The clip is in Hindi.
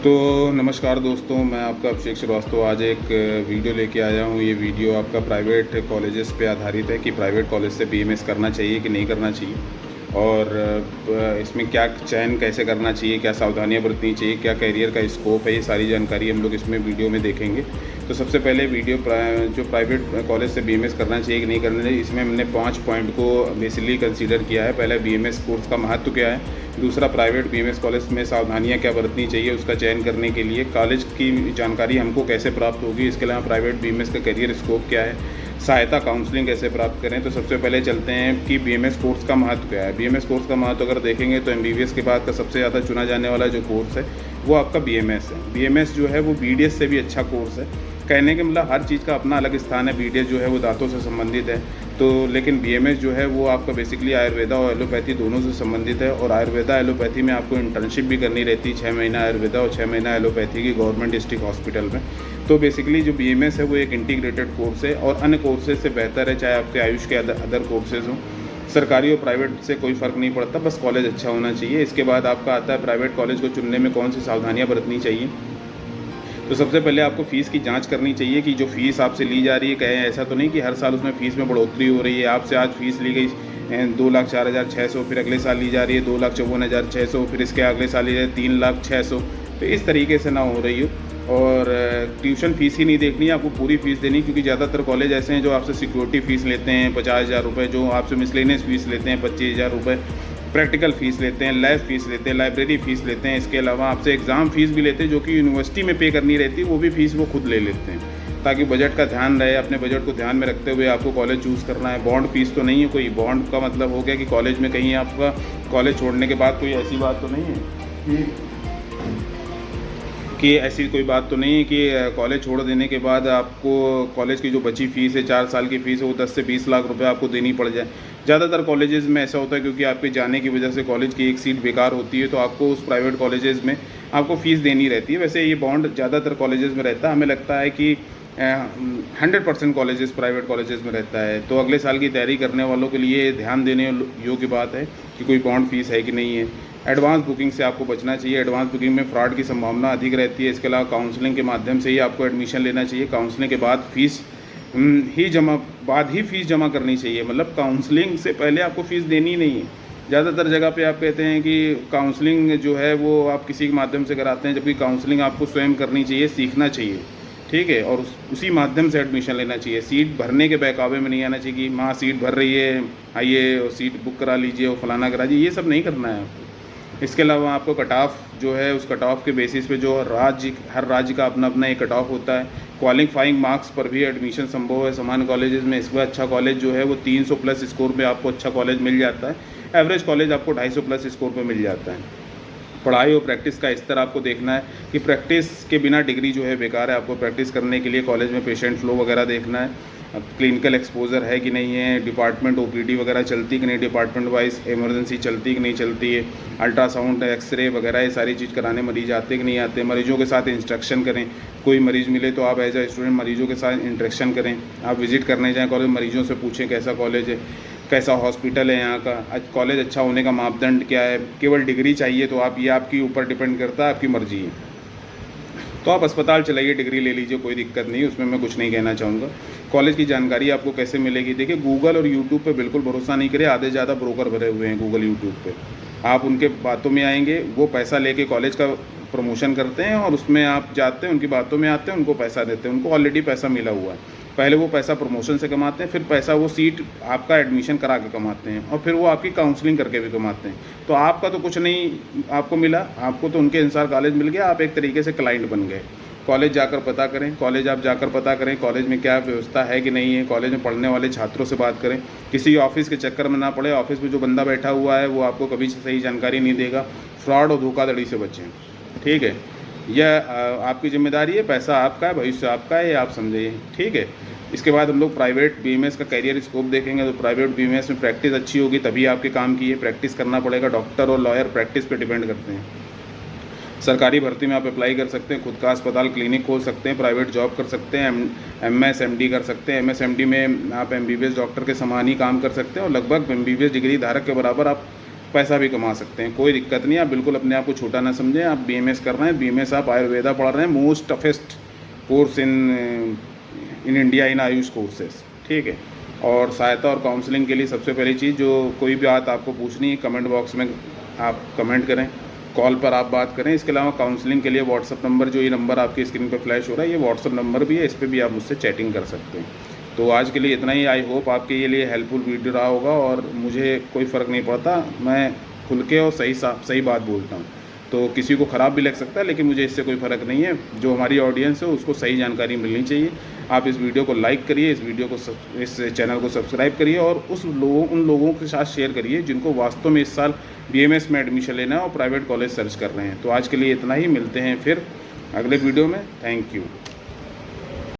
तो नमस्कार दोस्तों, मैं आपका अभिषेक श्रीवास्तव आज एक वीडियो लेके आया हूँ। ये वीडियो आपका प्राइवेट कॉलेजेस पे आधारित है कि प्राइवेट कॉलेज से बीएमएस करना चाहिए कि नहीं करना चाहिए, और इसमें क्या चयन कैसे करना चाहिए, क्या सावधानियाँ बरतनी चाहिए, क्या करियर का स्कोप है, ये सारी जानकारी हम लोग इसमें वीडियो में देखेंगे। तो सबसे पहले वीडियो जो प्राइवेट कॉलेज से बीएमएस करना चाहिए कि नहीं करना चाहिए, इसमें हमने 5 पॉइंट को बेसिकली कंसीडर किया है। पहला, बीएमएस कोर्स का महत्व क्या है। दूसरा, प्राइवेट बीएमएस कॉलेज में सावधानियां क्या बरतनी चाहिए उसका चयन करने के लिए। कॉलेज की जानकारी हमको कैसे प्राप्त होगी, इसके अलावा प्राइवेट बीएमएस का करियर स्कोप क्या है, सहायता काउंसलिंग कैसे प्राप्त करें। तो सबसे पहले चलते हैं कि बीएमएस कोर्स का महत्व क्या है। बीएमएस कोर्स का महत्व अगर देखेंगे तो एमबीबीएस के बाद का सबसे ज़्यादा चुना जाने वाला जो कोर्स है वो आपका बीएमएस है। बीएमएस जो है वो बीडीएस से भी अच्छा कोर्स है। कहने के मतलब हर चीज़ का अपना अलग स्थान है। बीडीएस जो है वो दांतों से संबंधित है, तो लेकिन बीएमएस जो है वो आपका बेसिकली आयुर्वेदा और एलोपैथी दोनों से संबंधित है। और आयुर्वेदा एलोपैथी में आपको इंटर्नशिप भी करनी रहती है, 6 महीना आयुर्वेदा और 6 महीना एलोपैथी की गवर्नमेंट डिस्ट्रिक्ट हॉस्पिटल में। तो बेसिकली जो बीएमएस है वो एक इंटीग्रेटेड कोर्स है और अन्य कोर्सेज से बेहतर है, चाहे आपके आयुष के अदर कोर्सेज हों। सरकारी और प्राइवेट से कोई फ़र्क नहीं पड़ता, बस कॉलेज अच्छा होना चाहिए। इसके बाद आपका आता है प्राइवेट कॉलेज को चुनने में कौन सी सावधानियाँ बरतनी चाहिए। तो सबसे पहले आपको फ़ीस की जांच करनी चाहिए कि जो फ़ीस आपसे ली जा रही है, कहीं ऐसा तो नहीं कि हर साल उसमें फ़ीस में बढ़ोतरी हो रही है। आपसे आज फ़ीस ली गई 2,04,600, फिर अगले साल ली जा रही है 2,54,600, फिर इसके अगले साल ली जाए 3,06,000। तो इस तरीके से ना हो रही हो। और ट्यूशन फ़ीस ही नहीं देखनी है, आपको पूरी फ़ीस देनी, क्योंकि ज़्यादातर कॉलेज ऐसे हैं जो आपसे सिक्योरिटी फ़ीस लेते हैं 50,000 रुपये, जो आपसे मिसलेनियस फ़ीस लेते हैं 25,000 रुपये, प्रैक्टिकल फ़ीस लेते हैं, लैब फ़ीस लेते हैं, लाइब्रेरी फ़ीस लेते हैं। इसके अलावा आपसे एग्ज़ाम फ़ीस भी लेते हैं, जो कि यूनिवर्सिटी में पे करनी रहती है, वो भी फ़ीस वो खुद ले लेते हैं, ताकि बजट का ध्यान रहे। अपने बजट को ध्यान में रखते हुए आपको कॉलेज चूज़ करना है। बॉन्ड फ़ीस तो नहीं है कोई। बॉन्ड का मतलब हो गया कि कॉलेज में कहीं आपका कॉलेज छोड़ने के बाद कोई ऐसी बात तो नहीं है कि ऐसी कोई बात तो नहीं है कि कॉलेज छोड़ देने के बाद आपको कॉलेज की जो बची फ़ीस है, 4 साल की फ़ीस है, वो 10 से 20 लाख रुपए आपको देनी पड़ जाए। ज़्यादातर कॉलेजेज़ में ऐसा होता है, क्योंकि आपके जाने की वजह से कॉलेज की एक सीट बेकार होती है, तो आपको उस प्राइवेट कॉलेजेज़ में आपको फ़ीस देनी रहती है। वैसे ये बॉन्ड ज़्यादातर कॉलेजेज़ में रहता है। हमें लगता है कि 100% कॉलेजेस प्राइवेट कॉलेजेस में रहता है। तो अगले साल की तैयारी करने वालों के लिए ध्यान देने योग्य बात है कि कोई बॉन्ड फ़ीस है कि नहीं है। एडवांस बुकिंग से आपको बचना चाहिए। एडवांस बुकिंग में फ्रॉड की संभावना अधिक रहती है। इसके अलावा काउंसलिंग के माध्यम से ही आपको एडमिशन लेना चाहिए। काउंसलिंग के बाद फ़ीस ही फ़ीस जमा करनी चाहिए। मतलब काउंसलिंग से पहले आपको फ़ीस देनी ही नहीं है। ज़्यादातर जगह पे आप कहते हैं कि काउंसलिंग जो है वो आप किसी के माध्यम से कराते हैं, जबकि काउंसलिंग आपको स्वयं करनी चाहिए, सीखना चाहिए, ठीक है, और उसी माध्यम से एडमिशन लेना चाहिए। सीट भरने के बहकावे में नहीं आना चाहिए कि माँ सीट भर रही है, आइए और सीट बुक करा लीजिए और फलाना करा दीजिए, ये सब नहीं करना है आपको। इसके अलावा आपको कट ऑफ जो है, उस कट ऑफ के बेसिस पे जो हर राज्य का अपना अपना एक कट ऑफ होता है। क्वालिफाइंग मार्क्स पर भी एडमिशन संभव है सामान्य कॉलेजेस में। इसके बाद अच्छा कॉलेज जो है वो 300 प्लस स्कोर पे आपको अच्छा कॉलेज मिल जाता है। एवरेज कॉलेज आपको 250 प्लस स्कोर पे मिल जाता है। पढ़ाई और प्रैक्टिस का स्तर आपको देखना है कि प्रैक्टिस के बिना डिग्री जो है बेकार है। आपको प्रैक्टिस करने के लिए कॉलेज में पेशेंट फ्लो वगैरह देखना है, क्लिनिकल एक्सपोजर है कि नहीं है, डिपार्टमेंट ओपीडी वगैरह चलती कि नहीं, डिपार्टमेंट वाइज इमरजेंसी चलती कि नहीं चलती है, अल्ट्रासाउंड एक्सरे वगैरह ये सारी चीज़ कराने मरीज आते कि नहीं आते। मरीजों के साथ इंस्ट्रक्शन करें। कोई मरीज़ मिले तो आप एज ए स्टूडेंट मरीजों के साथ इंटरेक्शन करें। आप विजिट करने जाएँ कॉलेज, मरीजों से पूछें कैसा कॉलेज है, कैसा हॉस्पिटल है यहाँ का, कॉलेज अच्छा होने का मापदंड क्या है। केवल डिग्री चाहिए तो आप, ये आपके ऊपर डिपेंड करता है, आपकी मर्जी है। तो आप अस्पताल चलाइए, डिग्री ले लीजिए, कोई दिक्कत नहीं, उसमें मैं कुछ नहीं कहना चाहूँगा। कॉलेज की जानकारी आपको कैसे मिलेगी, देखिए गूगल और यूट्यूब पे बिल्कुल भरोसा नहीं करें। आधे ज़्यादा ब्रोकर भरे हुए हैं गूगल यूट्यूब पे। आप उनके बातों में आएंगे, वो पैसा लेके कॉलेज का प्रमोशन करते हैं और उसमें आप जाते हैं, उनकी बातों में आते हैं, उनको पैसा देते हैं। उनको ऑलरेडी पैसा मिला हुआ है। पहले वो पैसा प्रमोशन से कमाते हैं, फिर पैसा वो सीट आपका एडमिशन करा के कमाते हैं, और फिर वो आपकी काउंसलिंग करके भी कमाते हैं। तो आपका तो कुछ नहीं आपको मिला, आपको तो उनके अनुसार कॉलेज मिल गया, आप एक तरीके से क्लाइंट बन गए। कॉलेज जाकर पता करें, कॉलेज में क्या व्यवस्था है कि नहीं है। कॉलेज में पढ़ने वाले छात्रों से बात करें। किसी ऑफिस के चक्कर में ना पड़े। ऑफिस में जो बंदा बैठा हुआ है वो आपको कभी सही जानकारी नहीं देगा। फ्रॉड और धोखाधड़ी से बचें, ठीक है। यह आपकी जिम्मेदारी है। पैसा आपका है, भविष्य आपका है, ये आप समझिए, ठीक है। इसके बाद हम लोग प्राइवेट बीएमएस का करियर स्कोप देखेंगे। तो प्राइवेट बीएमएस में प्रैक्टिस अच्छी होगी तभी आपके काम की है। प्रैक्टिस करना पड़ेगा। डॉक्टर और लॉयर प्रैक्टिस पे डिपेंड करते हैं। सरकारी भर्ती में आप अप्लाई कर सकते हैं, खुद का अस्पताल क्लिनिक खोल सकते हैं, प्राइवेट जॉब कर सकते हैं, एमएस एमडी कर सकते हैं। एमएस एमडी में आप एमबीबीएस डॉक्टर के समान ही काम कर सकते हैं और लगभग एमबीबीएस डिग्री धारक के बराबर आप पैसा भी कमा सकते हैं, कोई दिक्कत नहीं। आप बिल्कुल अपने आप को छोटा ना समझें। आप बीएमएस कर रहे हैं, बीएमएस आप आयुर्वेदा पढ़ रहे हैं, most toughest course in India in Ayush courses, ठीक है। और सहायता और काउंसलिंग के लिए सबसे पहली चीज़, जो कोई भी बात आपको पूछनी है कमेंट बॉक्स में आप कमेंट करें, कॉल पर आप बात करें। इसके अलावा काउंसलिंग के लिए व्हाट्सअप नंबर, जो ये नंबर आपकी स्क्रीन पर फ्लैश हो रहा है, ये व्हाट्सअप नंबर भी है, इस पर भी आप मुझसे चैटिंग कर सकते हैं। तो आज के लिए इतना ही। आई होप आपके लिए हेल्पफुल वीडियो रहा होगा। और मुझे कोई फ़र्क नहीं पड़ता, मैं खुल के और सही बात बोलता हूँ। तो किसी को ख़राब भी लग सकता है, लेकिन मुझे इससे कोई फ़र्क नहीं है। जो हमारी ऑडियंस है उसको सही जानकारी मिलनी चाहिए। आप इस वीडियो को लाइक करिए, इस चैनल को सब्सक्राइब करिए और उन लोगों के साथ शेयर करिए जिनको वास्तव में इस साल बीएमएस में एडमिशन लेना है और प्राइवेट कॉलेज सर्च कर रहे हैं। तो आज के लिए इतना ही। मिलते हैं फिर अगले वीडियो में। Thank you.